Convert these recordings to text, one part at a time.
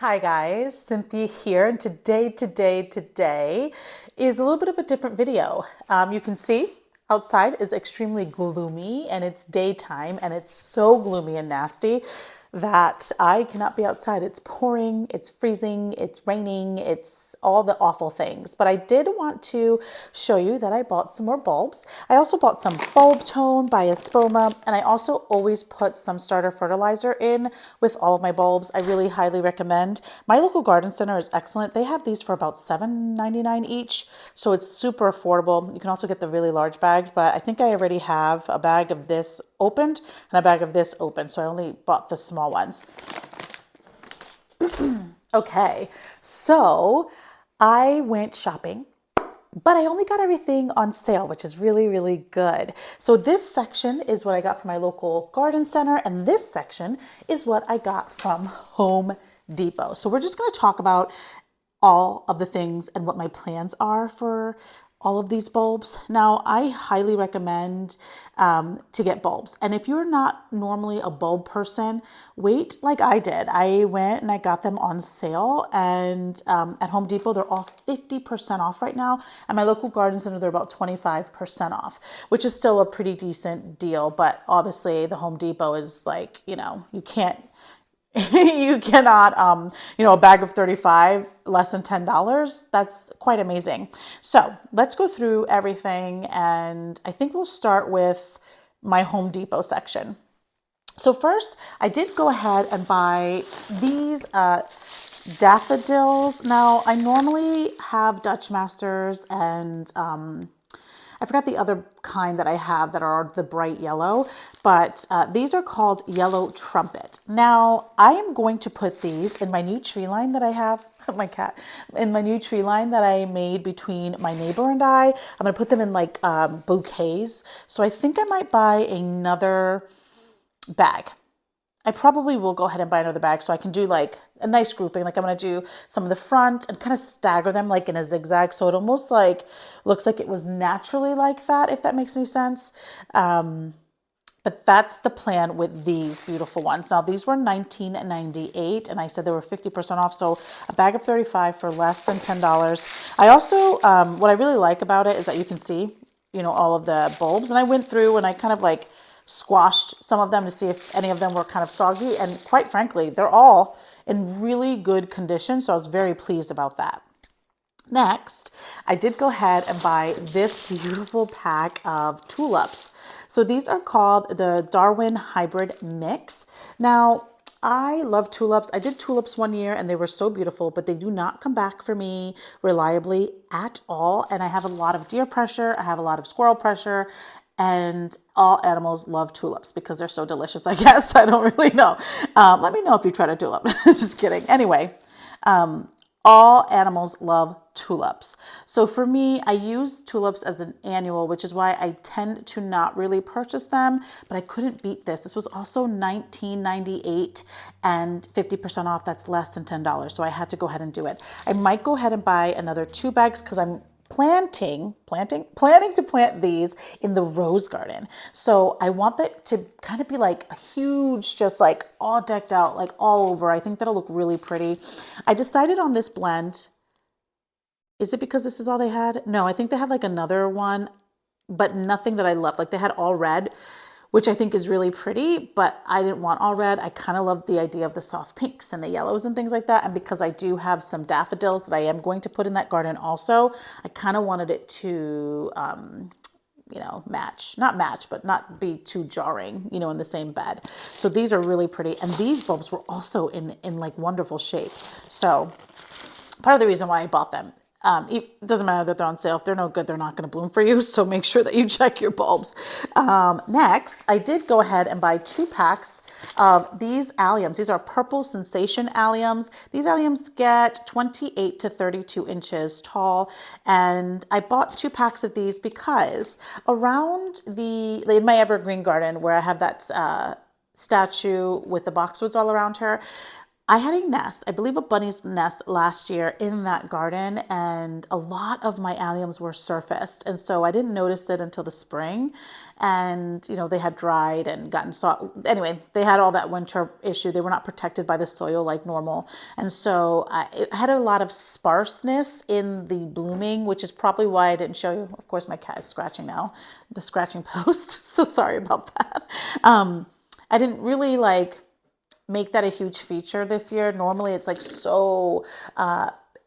Hi guys, Cynthia here, and today is a little bit of a different video. You can see outside is extremely gloomy and it's daytime and it's so gloomy and nasty that I cannot be outside. It's pouring, it's freezing, it's raining, it's all the awful things. But I did want to show you that I bought some more bulbs. I also bought some bulb tone by Espoma, and I also always put some starter fertilizer in with all of my bulbs. I really highly recommend. My local garden center is excellent. They have these for about $7.99 each, so it's super affordable. You can also get the really large bags, but I think I already have a bag of this opened and a bag of this open, so I only bought the small ones. Okay, so I went shopping, but I only got everything on sale, which is really, really good. So this section is what I got from my local garden center, and this section is what I got from Home Depot. So we're just going to talk about all of the things and what my plans are for all of these bulbs. Now, I highly recommend to get bulbs. And if you're not normally a bulb person, wait like I did. I went and I got them on sale, and at Home Depot, they're all 50% off right now. At my local garden center, they're about 25% off, which is still a pretty decent deal. But obviously the Home Depot is like, you can't you cannot, a bag of 35, less than $10. That's quite amazing. So let's go through everything. And I think we'll start with my Home Depot section. So first, I did go ahead and buy these daffodils. Now, I normally have Dutch Masters and I forgot the other kind that I have that are the bright yellow, but these are called Yellow Trumpet. Now, I am going to put these in my new tree line that I have, my cat, in my new tree line that I made between my neighbor and I. I'm going to put them in like bouquets. So I think I might buy another bag. I probably will go ahead and buy another bag so I can do like a nice grouping. Like I'm going to do some of the front and kind of stagger them like in a zigzag. So it almost like looks like it was naturally like that, if that makes any sense. But that's the plan with these beautiful ones. Now these were $19.98 and I said they were 50% off. So a bag of 35 for less than $10. I also, what I really like about it is that you can see, all of the bulbs. And I went through and I kind of like squashed some of them to see if any of them were kind of soggy. And quite frankly, they're all in really good condition. So I was very pleased about that. Next, I did go ahead and buy this beautiful pack of tulips. So these are called the Darwin Hybrid Mix. Now, I love tulips. I did tulips one year and they were so beautiful, but they do not come back for me reliably at all. And I have a lot of deer pressure. I have a lot of squirrel pressure. And all animals love tulips because they're so delicious, I guess. I don't really know. Let me know if you tried a tulip. Just kidding. Anyway, all animals love tulips. So for me, I use tulips as an annual, which is why I tend to not really purchase them, but I couldn't beat this. This was also $19.98 and 50% off. That's less than $10. So I had to go ahead and do it. I might go ahead and buy another 2 bags because I'm planning to plant these in the rose garden. So I want that to kind of be like a huge, just like all decked out, like all over. I think that'll look really pretty. I decided on this blend. Is it because this is all they had? No, I think they had like another one, but nothing that I loved. Like they had all red, which I think is really pretty, but I didn't want all red. I kind of love the idea of the soft pinks and the yellows and things like that. And because I do have some daffodils that I am going to put in that garden also, I kind of wanted it to, not match, but not be too jarring, in the same bed. So these are really pretty. And these bulbs were also in like wonderful shape. So part of the reason why I bought them. It doesn't matter that they're on sale. If they're no good, they're not going to bloom for you. So make sure that you check your bulbs. Next, I did go ahead and buy 2 packs of these alliums. These are Purple Sensation alliums. These alliums get 28 to 32 inches tall. And I bought 2 packs of these because around in my evergreen garden where I have that statue with the boxwoods all around her, I had a nest, I believe a bunny's nest last year in that garden, and a lot of my alliums were surfaced. And so I didn't notice it until the spring. And, they had dried and gotten soft. Anyway, they had all that winter issue. They were not protected by the soil like normal. And so it had a lot of sparseness in the blooming, which is probably why I didn't show you. Of course, my cat is scratching now, the scratching post. So sorry about that. I didn't really make that a huge feature this year. Normally it's so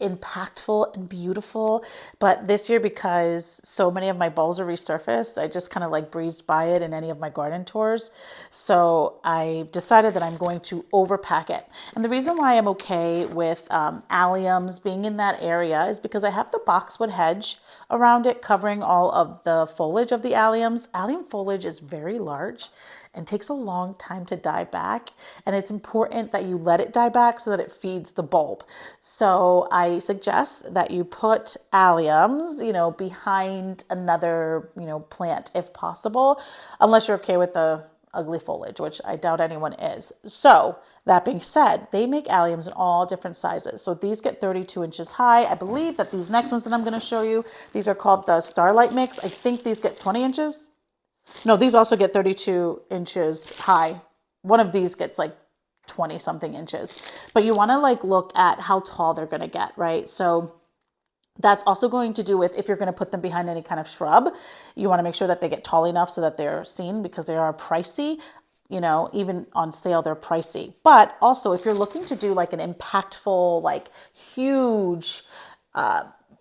impactful and beautiful, but this year, because so many of my bulbs are resurfaced, I just kind of breezed by it in any of my garden tours. So I decided that I'm going to overpack it. And the reason why I'm okay with alliums being in that area is because I have the boxwood hedge around it covering all of the foliage of the alliums. Allium foliage is very large and takes a long time to die back. And it's important that you let it die back so that it feeds the bulb. So I suggest that you put alliums, behind another, plant if possible, unless you're okay with the ugly foliage, which I doubt anyone is. So that being said, they make alliums in all different sizes. So these get 32 inches high. I believe that these next ones that I'm going to show you, these are called the Starlight Mix. I think these get 20 inches. No, these also get 32 inches high. One of these gets 20 something inches. But you want to look at how tall they're going to get, right? So that's also going to do with if you're going to put them behind any kind of shrub. You want to make sure that they get tall enough so that they're seen, because they are pricey. Even on sale, they're pricey. But also, if you're looking to do an impactful, huge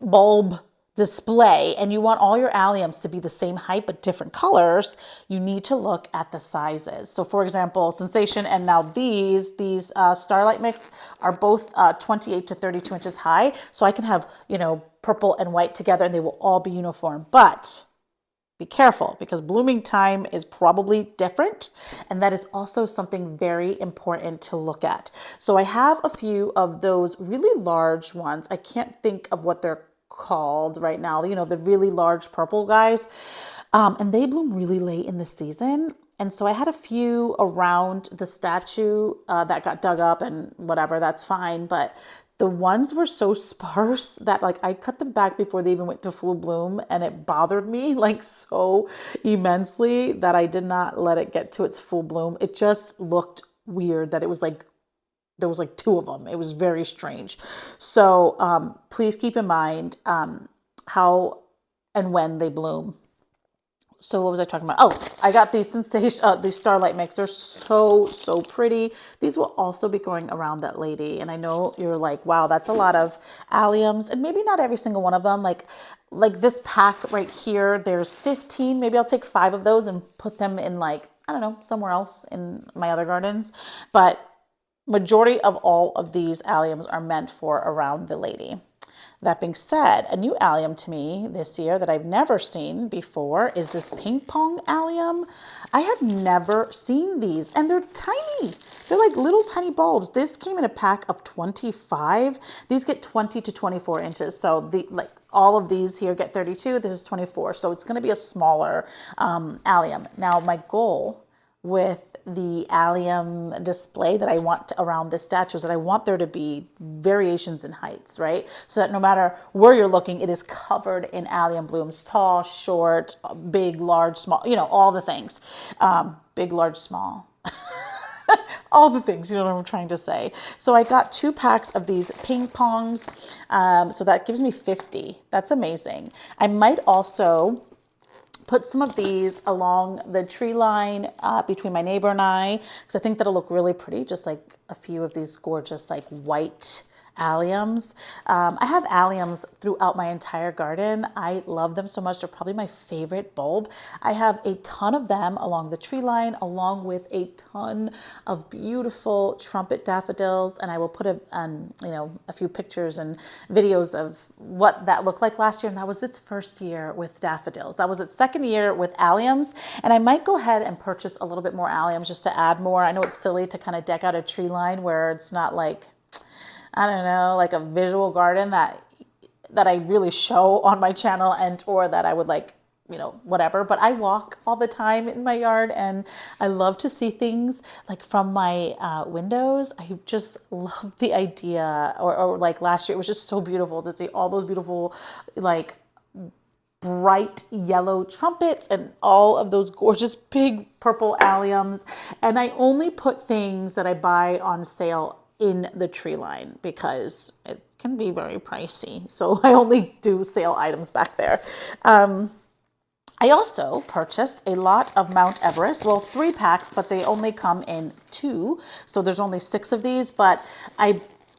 bulb display, and you want all your alliums to be the same height but different colors, you need to look at the sizes. So for example, Sensation and now these Starlight Mix are both 28 to 32 inches high. So I can have, purple and white together and they will all be uniform. But be careful, because blooming time is probably different. And that is also something very important to look at. So I have a few of those really large ones. I can't think of what they're called right now, the really large purple guys. And they bloom really late in the season. And so I had a few around the statue that got dug up and whatever, that's fine. But the ones were so sparse that I cut them back before they even went to full bloom. And it bothered me so immensely that I did not let it get to its full bloom. It just looked weird that it was there was two of them. It was very strange. So please keep in mind how and when they bloom. So what was I talking about? Oh, I got these these Starlight Mix. They're so pretty. These will also be going around that lady. And I know you're wow, that's a lot of alliums. And maybe not every single one of them. Like this pack right here, there's 15. Maybe I'll take 5 of those and put them in I don't know, somewhere else in my other gardens. But majority of all of these alliums are meant for around the lady. That being said, a new allium to me this year that I've never seen before is this ping pong allium. I have never seen these, and they're tiny. They're little tiny bulbs. This came in a pack of 25. These get 20 to 24 inches. So all of these here get 32. This is 24. So it's going to be a smaller allium. Now my goal with the allium display that I want around this statue is that I want there to be variations in heights, right? So that no matter where you're looking, it is covered in allium blooms, tall, short, big, large, small, all the things. Big, large, small. All the things, you know what I'm trying to say. So I got 2 packs of these ping pongs. So that gives me 50. That's amazing. I might also put some of these along the tree line between my neighbor and I, because I think that'll look really pretty, just a few of these gorgeous white alliums. I have alliums throughout my entire garden. I love them so much. They're probably my favorite bulb. I have a ton of them along the tree line, along with a ton of beautiful trumpet daffodils. And I will put a few pictures and videos of what that looked like last year. And that was its first year with daffodils. That was its second year with alliums. And I might go ahead and purchase a little bit more alliums just to add more. I know it's silly to kind of deck out a tree line where it's not I don't know, a visual garden that I really show on my channel, and or that I would you know, whatever, but I walk all the time in my yard and I love to see things like from my windows. I just love the idea, or like last year, it was just so beautiful to see all those beautiful, like bright yellow trumpets and all of those gorgeous big purple alliums. And I only put things that I buy on sale in the tree line because it can be very pricey. So I only do sale items back there. I also purchased a lot of Mount Everest. Well, 3 packs, but they only come in 2. So there's only 6 of these, but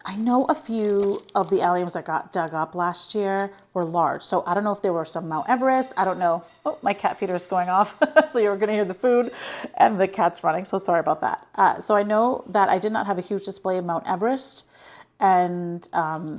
I know a few of the alliums that got dug up last year were large. So I don't know if there were some Mount Everest. I don't know. Oh, my cat feeder is going off. So you're going to hear the food and the cat's running. So sorry about that. So I know that I did not have a huge display of Mount Everest. And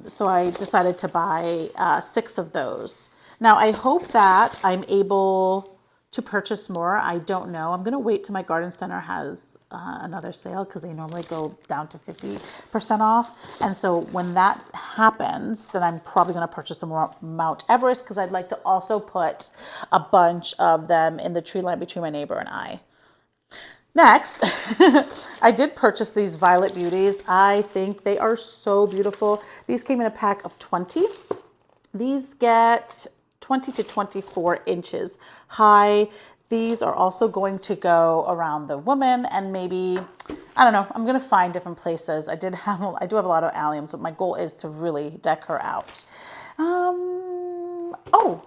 so I decided to buy 6 of those. Now, I hope that I'm able to purchase more. I don't know. I'm going to wait till my garden center has another sale because they normally go down to 50% off. And so when that happens, then I'm probably going to purchase some more Mount Everest because I'd like to also put a bunch of them in the tree line between my neighbor and I. Next, I did purchase these Violet Beauties. I think they are so beautiful. These came in a pack of 20. These get 20 to 24 inches high. These are also going to go around the woman and maybe, I don't know, I'm going to find different places. I do have a lot of alliums, but my goal is to really deck her out. Oh,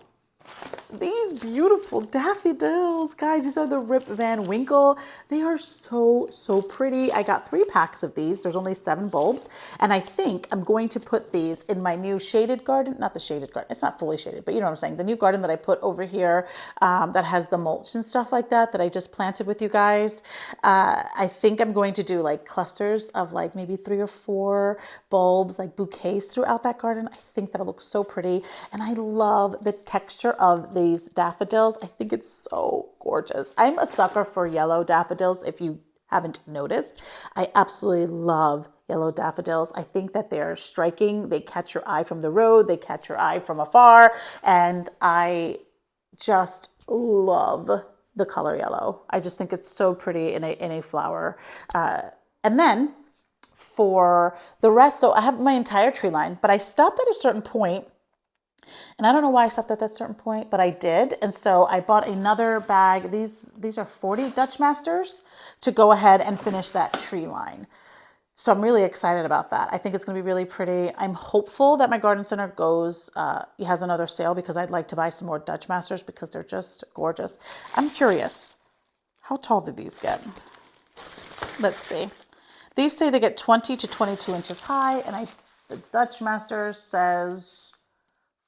these beautiful daffodils, guys. These are the Rip Van Winkle. They are so, so pretty. I got 3 packs of these. There's only 7 bulbs. And I think I'm going to put these in my new shaded garden. Not the shaded garden. It's not fully shaded, but you know what I'm saying. The new garden that I put over here that has the mulch and stuff like that I just planted with you guys. I think I'm going to do like clusters of like maybe 3 or 4 bulbs, like bouquets throughout that garden. I think that'll look so pretty. And I love the texture of these daffodils. I think it's so gorgeous. I'm a sucker for yellow daffodils, if you haven't noticed. I absolutely love yellow daffodils. I think that they're striking. They catch your eye from the road. They catch your eye from afar. And I just love the color yellow. I just think it's so pretty in a flower. And then for the rest, so I have my entire tree line, but I stopped at a certain point. And I don't know why I stopped at that certain point, but I did. And so I bought another bag. These are 40 Dutch Masters to go ahead and finish that tree line. So I'm really excited about that. I think it's going to be really pretty. I'm hopeful that my garden center has another sale because I'd like to buy some more Dutch Masters because they're just gorgeous. I'm curious, how tall do these get? Let's see. These say they get 20 to 22 inches high, and the Dutch Masters says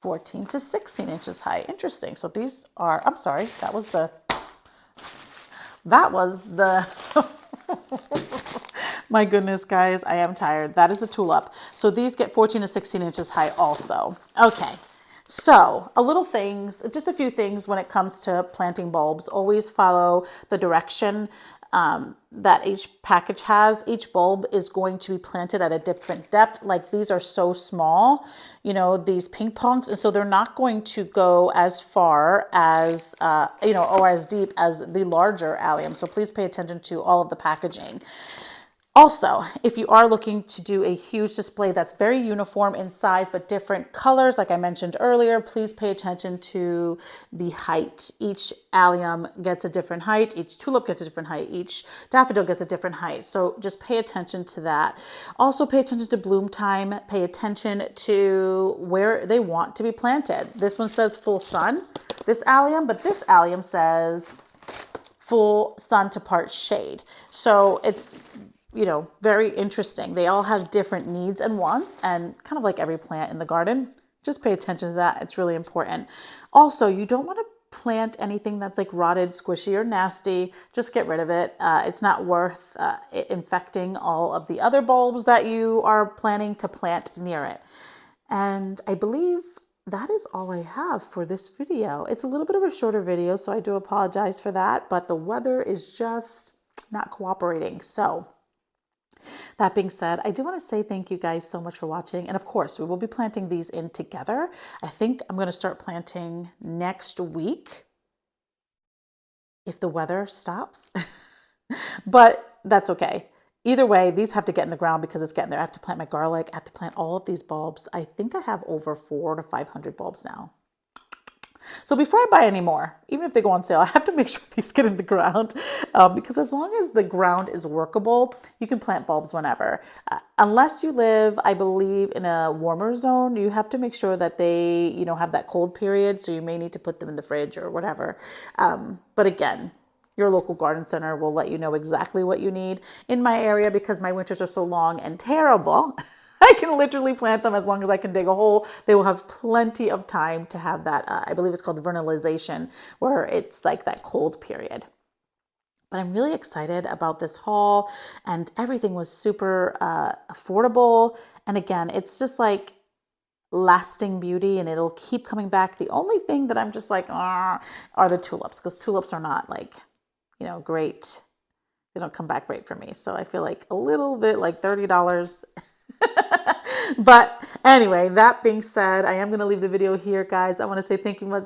14 to 16 inches high. Interesting. So these are, I'm sorry, that was the, my goodness, guys, I am tired. That is a tulip. So these get 14 to 16 inches high also. Okay. So just a few things when it comes to planting bulbs. Always follow the direction that each package has. Each bulb is going to be planted at a different depth. Like these are so small, you know, these ping pongs. And so they're not going to go as far as, or as deep as the larger allium. So please pay attention to all of the packaging. Also, if you are looking to do a huge display that's very uniform in size but different colors, like I mentioned earlier, please pay attention to the height. Each allium gets a different height, each tulip gets a different height, each daffodil gets a different height. So just pay attention to that. Also pay attention to bloom time, pay attention to where they want to be planted. This one says full sun, this allium, but this allium says full sun to part shade. So it's very interesting. They all have different needs and wants, and kind of like every plant in the garden, just pay attention to that. It's really important. Also, you don't want to plant anything that's like rotted, squishy, or nasty. Just get rid of it. It's not worth it infecting all of the other bulbs that you are planning to plant near it. And I believe that is all I have for this video. It's a little bit of a shorter video, so I do apologize for that, but the weather is just not cooperating. So that being said, I do want to say thank you guys so much for watching. And of course, we will be planting these in together. I think I'm going to start planting next week. if the weather stops. But that's okay. Either way, these have to get in the ground because it's getting there. I have to plant my garlic. I have to plant all of these bulbs. I think I have over 400 to 500 bulbs now. So before I buy any more, even if they go on sale, I have to make sure these get in the ground because as long as the ground is workable, you can plant bulbs whenever. Unless you live, I believe, in a warmer zone, you have to make sure that they, have that cold period. So you may need to put them in the fridge or whatever. But again, your local garden center will let you know exactly what you need. In my area, because my winters are so long and terrible, I can literally plant them as long as I can dig a hole. They will have plenty of time to have that, I believe it's called vernalization, where it's like that cold period. But I'm really excited about this haul, and everything was super affordable. And again, it's just like lasting beauty, and it'll keep coming back. The only thing that I'm just like, are the tulips, because tulips are not like, great. They don't come back great for me. So I feel like a little bit like $30. But anyway, that being said, I am going to leave the video here, guys. I want to say thank you much.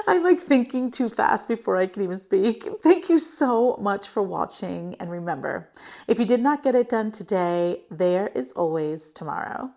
I'm like thinking too fast before I can even speak. Thank you so much for watching. And remember, if you did not get it done today, there is always tomorrow.